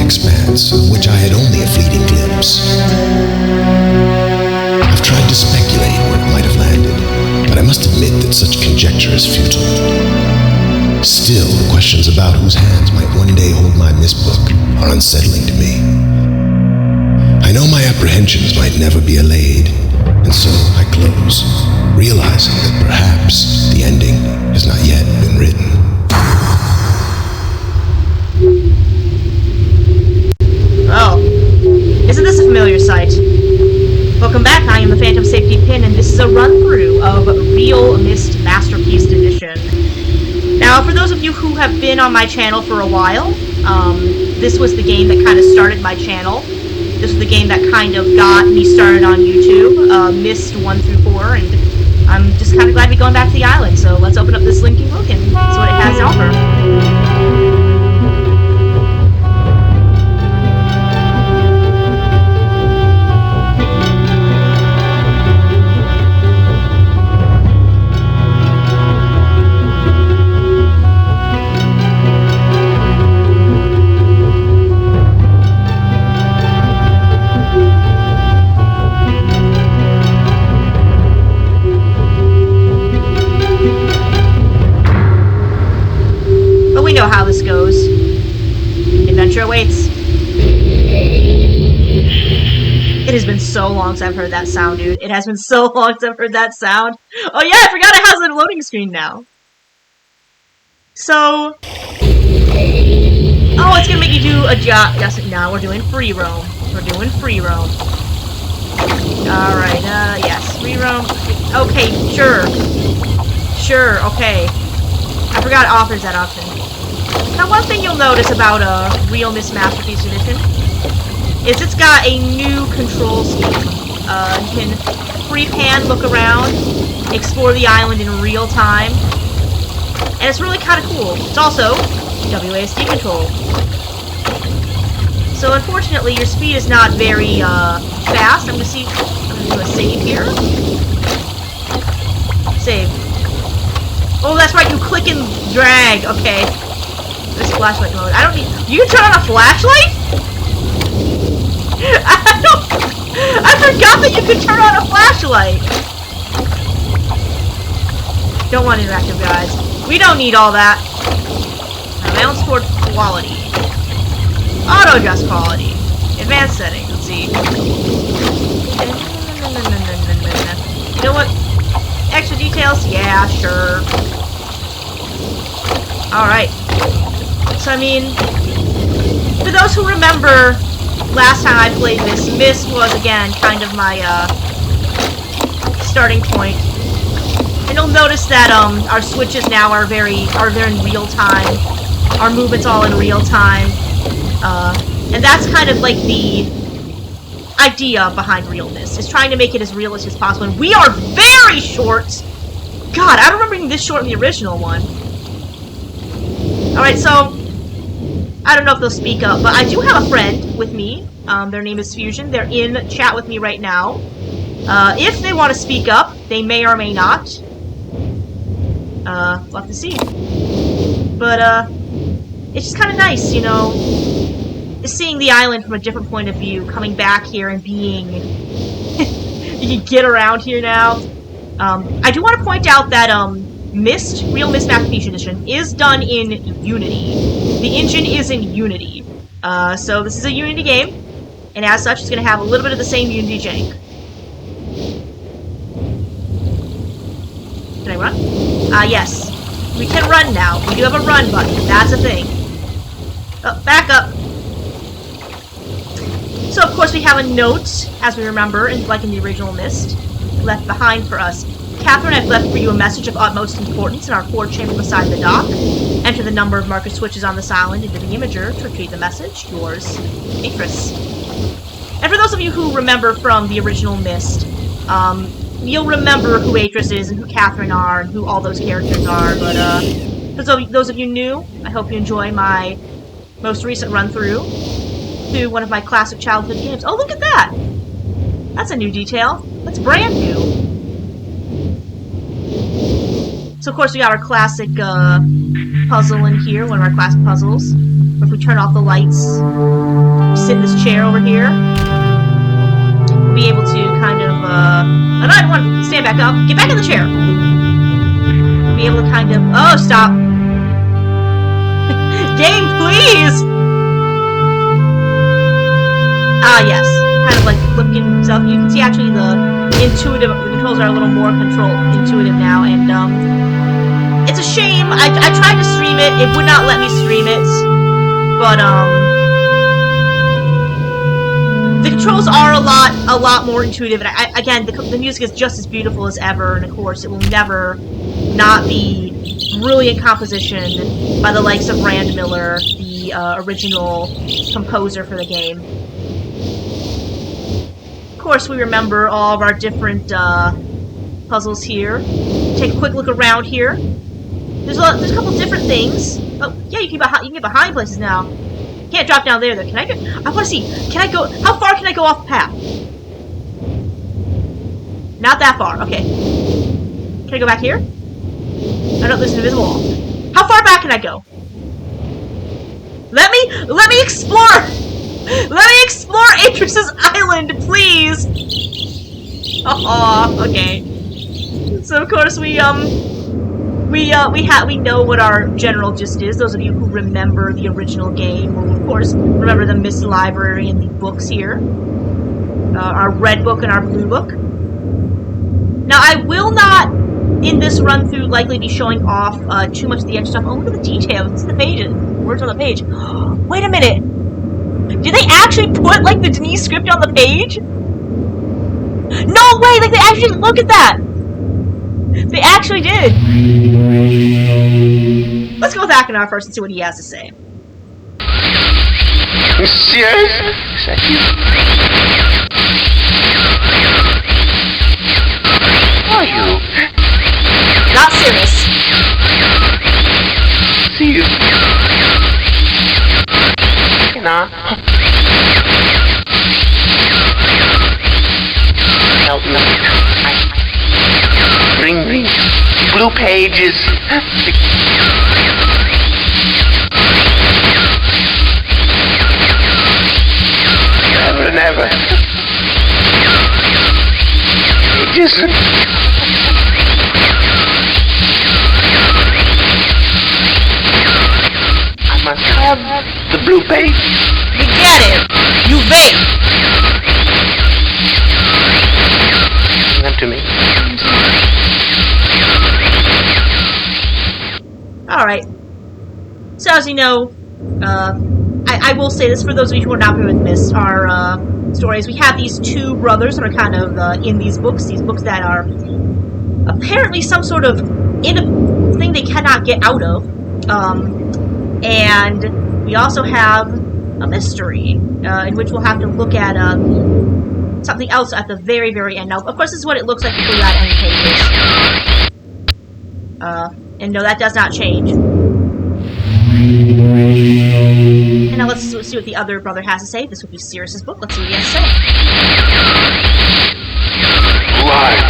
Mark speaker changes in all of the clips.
Speaker 1: expanse of which I had only a fleeting glimpse. I've tried to speculate where it might have landed, but I must admit that such conjecture is futile. Still, questions about whose hands might one day hold my MYST book are unsettling to me. I know my apprehensions might never be allayed, and so I close, realizing that perhaps the ending has not yet been written.
Speaker 2: Oh, isn't this a familiar sight? Welcome back, I am the Phantom Safety Pin, and this is a run-through of realMYST Masterpiece Edition. Now, for those of you who have been on my channel for a while, this was the game that kind of started my channel. This was the game that kind of got me started on YouTube, MYST 1 through 4, and I'm just kind of glad to be going back to the island, so let's open up this linking book and see what it has to offer. We know how this goes. Adventure awaits. It has been so long since I've heard that sound, dude. It has been so long since I've heard that sound. Oh yeah, I forgot it has a loading screen now. So... oh, it's gonna make you do a job. Yes, no, we're doing free roam. We're doing free roam. Alright, yes, free roam. Okay, sure. Sure, okay. I forgot it offers that option. Now, one thing you'll notice about realMYST Masterpiece Edition is it's got a new control scheme. You can free-pan look around, explore the island in real time, and it's really kind of cool. It's also WASD control. So, unfortunately, your speed is not very fast. I'm gonna do a save here. Save. Oh, that's right. You click and drag. Okay. This flashlight mode. I don't need. You can turn on a flashlight? I forgot that you could turn on a flashlight. Don't want interactive guys. We don't need all that. Balance toward quality. Auto adjust quality. Advanced settings. Let's see. You know what? Extra details? Yeah, sure. Alright. So, I mean, for those who remember, last time I played this, MYST was, again, kind of my, starting point. And you'll notice that, our switches now are they're in real time. Our movement's all in real time. And that's kind of like the idea behind realMYST, is trying to make it as realistic as possible. And we are very short! God, I don't remember being this short in the original one. Alright, so, I don't know if they'll speak up, but I do have a friend with me. Their name is Fusion. They're in chat with me right now. If they want to speak up, they may or may not. We'll have to see. But, it's just kind of nice, you know, seeing the island from a different point of view, coming back here and being... you can get around here now. I do want to point out that, MYST, realMYST Masterpiece Edition, is done in Unity. The engine is in Unity. So this is a Unity game, and as such, it's going to have a little bit of the same Unity jank. Can I run? Yes. We can run now. We do have a run button. That's a thing. Oh, back up. So, of course, we have a note, as we remember, like in the original MYST, left behind for us. Catherine, I've left for you a message of utmost importance in our forward chamber beside the dock. Enter the number of marker switches on this island into the imager to retrieve the message. Yours, Atris. And for those of you who remember from the original MYST, you'll remember who Atris is and who Catherine are and who all those characters are. But for those of you new, I hope you enjoy my most recent run-through to one of my classic childhood games. Oh, look at that! That's a new detail. That's brand new. So, of course, we got our classic puzzle in here, one of our classic puzzles. If we turn off the lights, chair over here. We'll be able to kind of, oh no, I want to stand back up. Get back in the chair. We'll be able to kind of, oh, stop. Game, please! Ah, yes. Kind of like looking stuff. You can see actually the controls are a little more intuitive now, and, it's a shame. I tried to stream it. It would not let me stream it. But, the controls are a lot more intuitive, and again, the music is just as beautiful as ever, and of course, it will never not be brilliant composition by the likes of Rand Miller, the original composer for the game. Of course, we remember all of our different puzzles here. Take a quick look around here. There's a couple different things. Oh, yeah, you can get behind places now. You can't drop down there, though. Can I go? I want to see. Can I go? How far can I go off the path? Not that far. Okay. Can I go back here? Oh, no, there's an invisible wall. How far back can I go? Let me explore! Let me explore Atris's Island, please! Oh, okay. So, of course, we know what our general gist is. Those of you who remember the original game will, of course, remember the MYST library and the books here. Our red book and our blue book. Now, I will not, in this run-through, likely be showing off too much of the extra stuff. Oh, look at the details. It's the pages. Words on the page. Wait a minute. Did they actually put, like, the Denise script on the page? No way! Like, they actually, look at that! They actually did! Let's go with Akinar first and see what he has to say.
Speaker 3: Monsieur? Is that you? Are you?
Speaker 2: Not serious.
Speaker 3: See you. Nah. Help me. Bring blue pages. Never, never. Pages. I must have the blue page.
Speaker 2: We get it. You vape.
Speaker 3: Bring them to me.
Speaker 2: Alright. So, as you know, I will say this for those of you who are not familiar with MYST, our stories. We have these two brothers that are kind of in these books that are apparently some sort of thing they cannot get out of. And we also have a mystery, in which we'll have to look at something else at the very, very end. Now, of course, this is what it looks like before you add any pages. And no, that does not change. And now let's see what the other brother has to say. This would be Sirius's book. Let's see what he has to say.
Speaker 3: Live.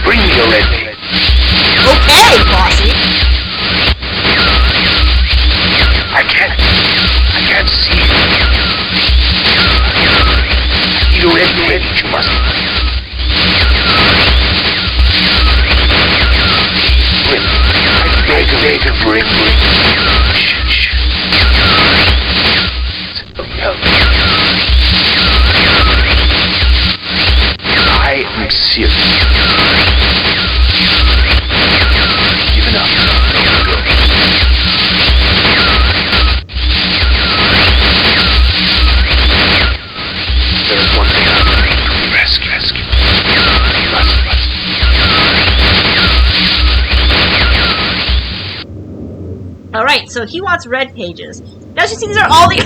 Speaker 3: Bring me your red page.
Speaker 2: Okay, bossy.
Speaker 3: I can't see. I need a red page. You must. Make a bring. Shh. Help. I am serious. Give it up. Go. There is one thing I must rescue. Must.
Speaker 2: Alright, so he wants red pages. Now, as you see, these are all the...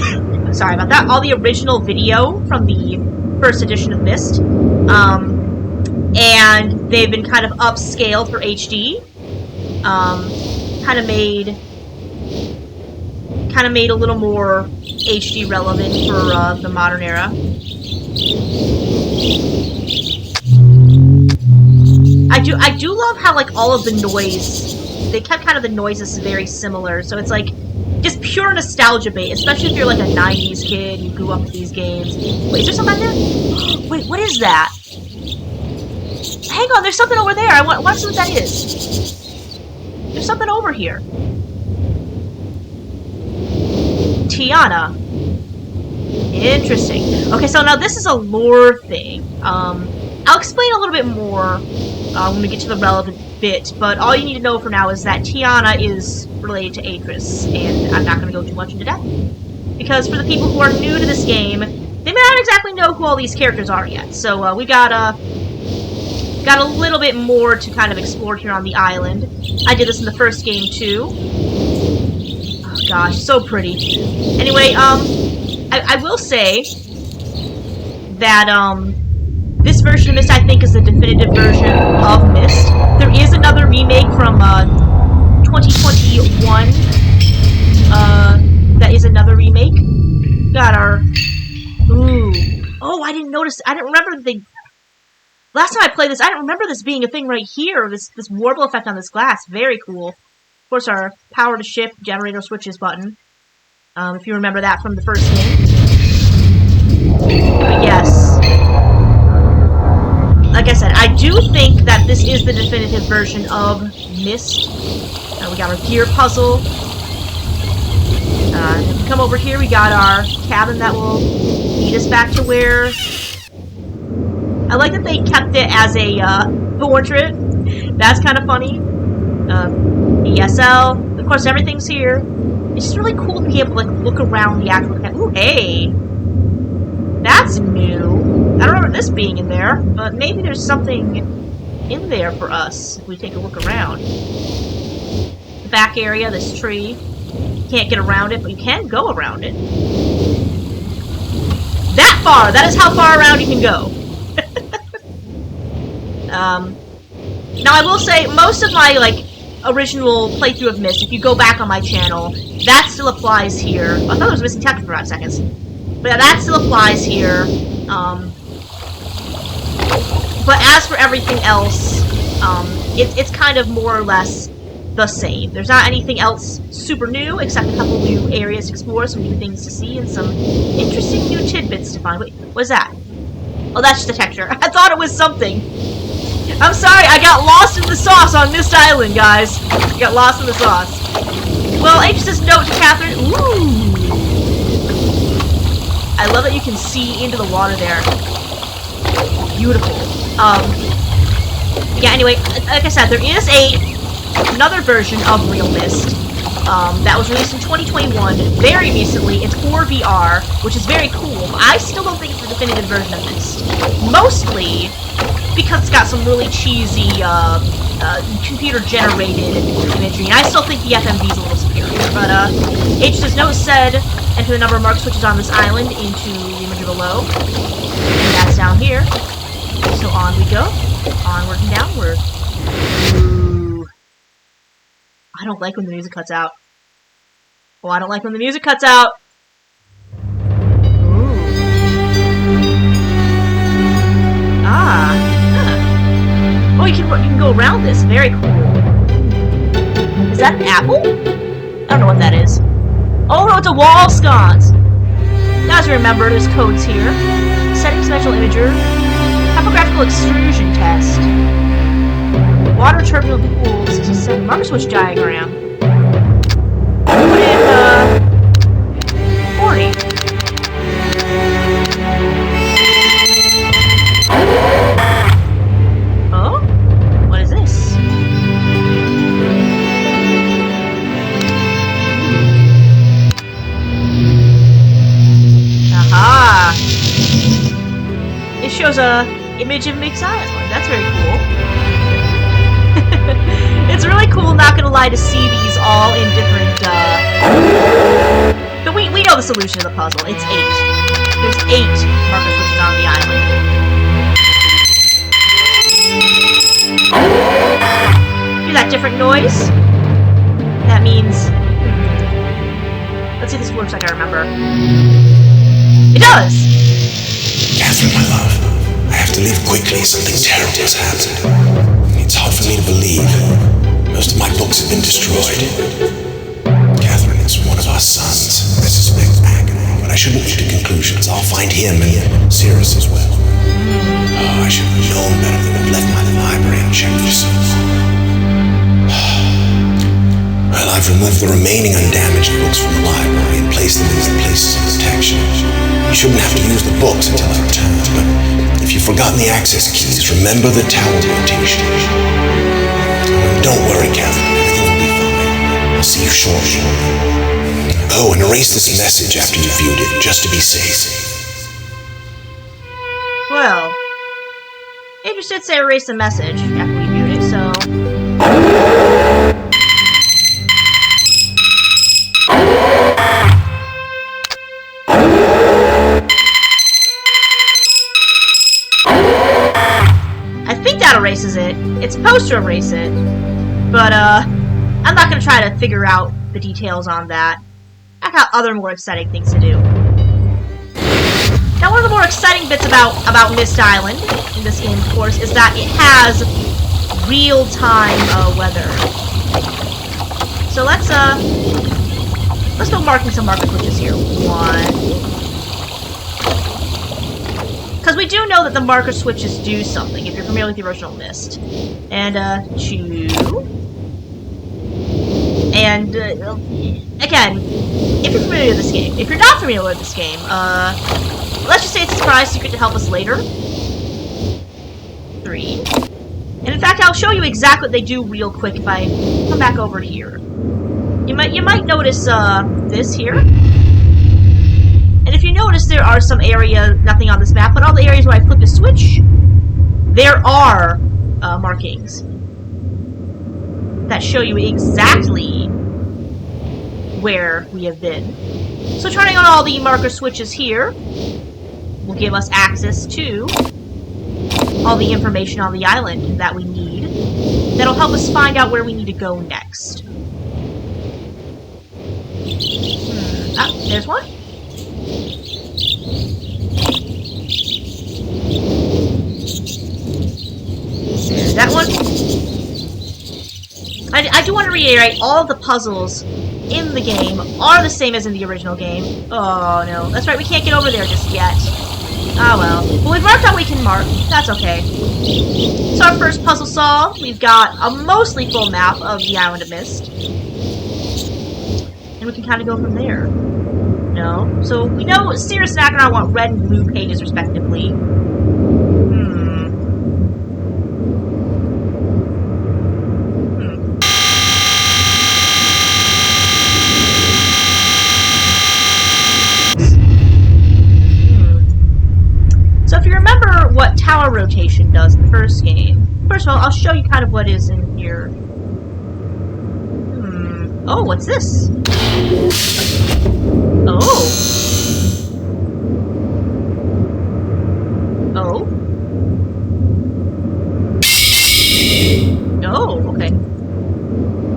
Speaker 2: sorry about that. All the original video from the first edition of MYST. And they've been kind of upscaled for HD. Kind of made a little more HD relevant for the modern era. I do love how, like, all of the noise they kept kind of the noises very similar, so it's like just pure nostalgia bait, especially if you're like a 90s kid, you grew up with these games. Wait, is there something there? Wait, what is that? Hang on, there's something over there. I want to see what that is. There's something over here. Tiana. Interesting. Okay, so now this is a lore thing. I'll explain a little bit more when we get to the relevant bit, but all you need to know for now is that Tiana is related to Atris, and I'm not going to go too much into depth. Because for the people who are new to this game, they may not exactly know who all these characters are yet. So we got a little bit more to kind of explore here on the island. I did this in the first game too. Oh gosh, so pretty. Anyway, I will say that this version of Myst, I think, is the definitive version of Myst. There is another remake from 2021. That is another remake. Got our... Ooh. Oh, I didn't notice... I didn't remember the... Last time I played this, I didn't remember this being a thing right here. This warble effect on this glass. Very cool. Of course, our power to shift generator switches button. If you remember that from the first game. But yes. Like I said, I do think that this is the definitive version of Myst. We got our gear puzzle. If we come over here, we got our cabin that will lead us back to where... I like that they kept it as a portrait. That's kind of funny. ESL. Of course, everything's here. It's just really cool to be able to like look around the actual cabin. Ooh, hey! That's new. I don't remember this being in there, but maybe there's something in there for us if we take a look around. The back area, this tree. You can't get around it, but you can go around it. That far! That is how far around you can go. Now I will say, most of my, like, original playthrough of Myst, if you go back on my channel, that still applies here. I thought it was missing text for 5 seconds. But yeah, that still applies here. But as for everything else, it's kind of more or less the same. There's not anything else super new, except a couple new areas to explore, some new things to see, and some interesting new tidbits to find. Wait, what is that? Oh, that's just a texture. I thought it was something. I'm sorry, I got lost in the sauce on Myst Island, guys. I got lost in the sauce. Well, anxious note to Catherine. Ooh! I love that you can see into the water there. Beautiful. Yeah, anyway, like I said, there is another version of realMYST that was released in 2021, very recently. It's for VR, which is very cool. I still don't think it's the definitive version of Myst. Mostly because it's got some really cheesy, computer-generated imagery, and I still think the FMV is a little superior. But, H's note said, enter the number of mark switches on this island into the imagery below. And that's down here. So on we go. Onward and downward. Ooh. I don't like when the music cuts out. Oh, I don't like when the music cuts out. Ooh. Ah. Huh. Oh, you can go around this. Very cool. Is that an apple? I don't know what that is. Oh no, it's a wall sconce. Now, as you remember, there's codes here. Setting special imager. Topographical extrusion test. Water turbulent pools to set marker switch diagram. Put in 40. Oh? What is this? Aha! It shows a image of Mix Island. That's very cool. It's really cool, not gonna lie, to see these all in different, But we know the solution to the puzzle. It's 8. There's 8 marker switches on the island. Hear that different noise? That means... Let's see if this works like I remember. It does!
Speaker 1: Catherine, my love, I have to leave quickly. Something terrible has happened. It's hard for me to believe. Most of my books have been Catherine is one of our sons. I suspect Agonor, but I shouldn't leap to conclusions. I'll find him and Cirrus as well. Oh, I should have known better than to have left my library unchecked for so long. Well, I've removed the remaining undamaged books from the library and placed them in their places of protection. You shouldn't have to use the books until I return, but if you've forgotten the access keys, remember the tower rotation. Don't worry, Catherine. Everything will be fine. I'll see you shortly. Oh, and erase this message after you've viewed it, just to be safe.
Speaker 2: Well, it just did say erase the message after we viewed it, so... I think that erases it. It's supposed to erase it, but I'm not gonna try to figure out the details on that. I've got other more exciting things to do. Now, one of the more exciting bits about Myst Island in this game, of course, is that it has real-time weather. So let's go marking some marker switches here. 1. Because we do know that the marker switches do something, if you're familiar with the original Myst. And, 2. And, again, if you're familiar with this game. If you're not familiar with this game, let's just say it's a surprise secret to help us later. 3. And in fact, I'll show you exactly what they do real quick if I come back over here. You might notice, this here. And if you notice, there are some areas, nothing on this map, but all the areas where I flip a switch, there are markings that show you exactly where we have been. So turning on all the marker switches here will give us access to all the information on the island that we need. That'll help us find out where we need to go next. Ah, there's one. There's that one. I do want to reiterate, all of the puzzles in the game are the same as in the original game. Oh no, that's right, we can't get over there just yet. Ah well. Well, we've marked out we can mark. That's okay. So our first puzzle solved. We've got a mostly full map of the Island of Myst. And we can kind of go from there. No. So we know Cirrus and Agonor want red and blue pages respectively. So if you remember what tower rotation does in the first game, first of all, I'll show you kind of what is in here. Oh, what's this? Oh. Oh. Oh, okay.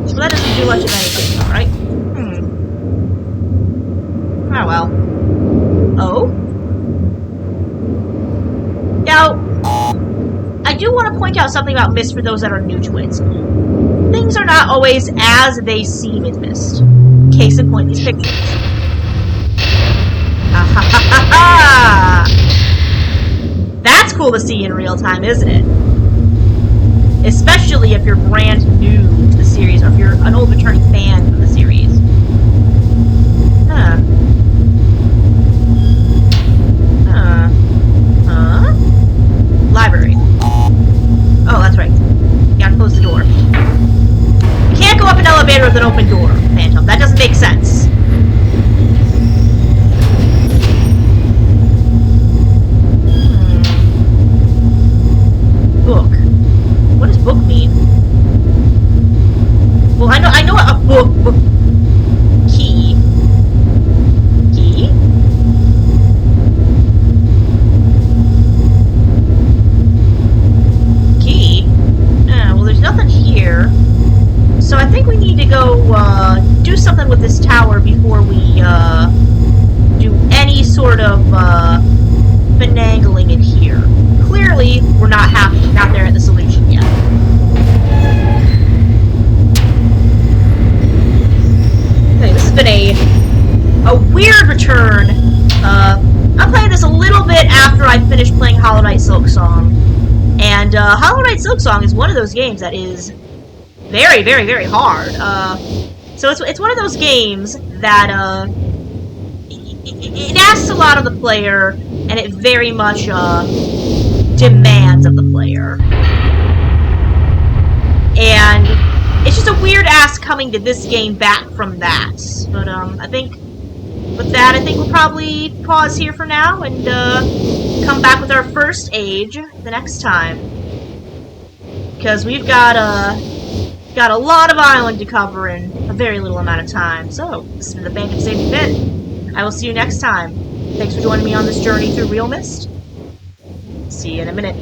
Speaker 2: So that doesn't do much of anything, alright? Ah, well. Oh. Now, I do want to point out something about Myst for those that are new to it. Things are not always as they seem in Myst. Case in point, these pictures. That's cool to see in real time, isn't it? Especially if you're brand new to the series, or if you're an old returning fan of the series. Library. Oh, that's right. You gotta close the door. You can't go up an elevator with an open door, Phantom. That doesn't make sense. Book. What does book mean? Well, I know what a book. Key. Key? Key? Well, there's nothing here. So I think we need to go, do something with this tower before we, do any sort of, finagling in here. Clearly, we're not there at the solution yet. weird return. I'm playing this a little bit after I finished playing Hollow Knight Silksong. And Hollow Knight Silksong is one of those games that is very, very, very hard. So it's one of those games that it asks a lot of the player, and it very much demands of the player. And it's just a weird ask coming to this game back from that. But I think with that, I think we'll probably pause here for now and come back with our first age the next time. Because we've got a lot of island to cover in a very little amount of time. So, this has been the Bandit Safety Pit. I will see you next time. Thanks for joining me on this journey through realMYST. See you in a minute.